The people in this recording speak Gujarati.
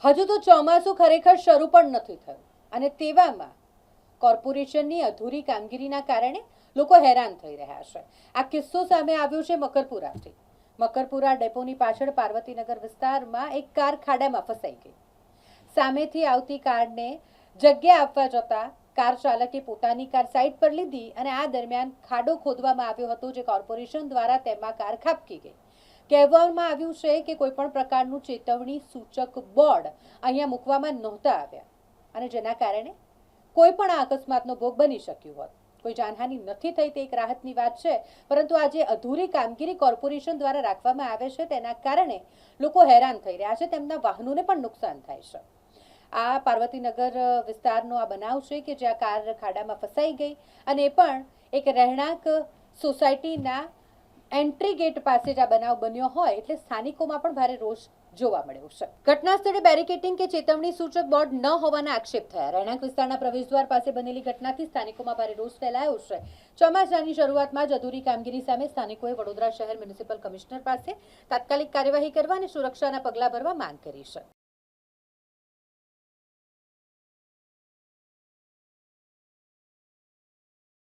હજુ તો ચોમાસું ખરેખર શરૂ પણ નથી થયું અને તેવામાં કોર્પોરેશનની અધૂરી કામગીરીના કારણે લોકો હેરાન થઈ રહ્યા છે. આ કિસ્સો સામે આવ્યો છે મકરપુરાથી. મકરપુરા ડેપોની પાછળ પાર્વતીનગર વિસ્તારમાં એક કાર ખાડામાં ફસાઈ ગઈ. સામેથી આવતી કારને જગ્યા આપવા જતા કાર ચાલકે પોતાની કાર સાઈડ પર લીધી અને આ દરમિયાન ખાડો ખોદવામાં આવ્યો હતો, જે કોર્પોરેશન દ્વારા તેમાં કાર ખાબકી ગઈ. કહેવામાં આવ્યું છે કે કોઈ પણ પ્રકારનું ચેતવણી સૂચક બોર્ડ અહીંયા મૂકવામાં નહોતા આવ્યા અને જેના કારણે કોઈ પણ આ અકસ્માતનો ભોગ બની શક્યું હોત. કોઈ જાનહાનિ નથી થઈ તે એક રાહતની વાત છે, પરંતુ આ જે અધૂરી કામગીરી કોર્પોરેશન દ્વારા રાખવામાં આવે છે તેના કારણે લોકો હેરાન થઈ રહ્યા છે, તેમના વાહનોને પણ નુકસાન થાય છે. આ પાર્વતીનગર વિસ્તારનો આ બનાવ છે કે જ્યાં કાર ખાડામાં ફસાઈ ગઈ અને એ પણ એક રહેણાંક સોસાયટીના એન્ટ્રી ગેટ પાસે જ આ બનાવ બન્યો હોય એટલે સ્થાનિકોમાં પણ ભારે રોષ જોવા મળ્યો છે. ઘટના સ્થળે બેરિકેટિંગ કે ચેતવણી સૂચક બોર્ડ ન હોવાના આક્ષેપ થયા. રહેણાંક વિસ્તારના પ્રવેશદ્વાર પાસે બનેલી ઘટનાથી સ્થાનિકોમાં ભારે રોષ ફેલાયો છે. ચોમાસાની શરૂઆતમાં જ અધૂરી કામગીરી સામે સ્થાનિકોએ વડોદરા શહેર મ્યુનિસિપલ કમિશનર પાસે તાત્કાલિક કાર્યવાહી કરવા અને સુરક્ષાના પગલાં ભરવા માંગ કરી છે.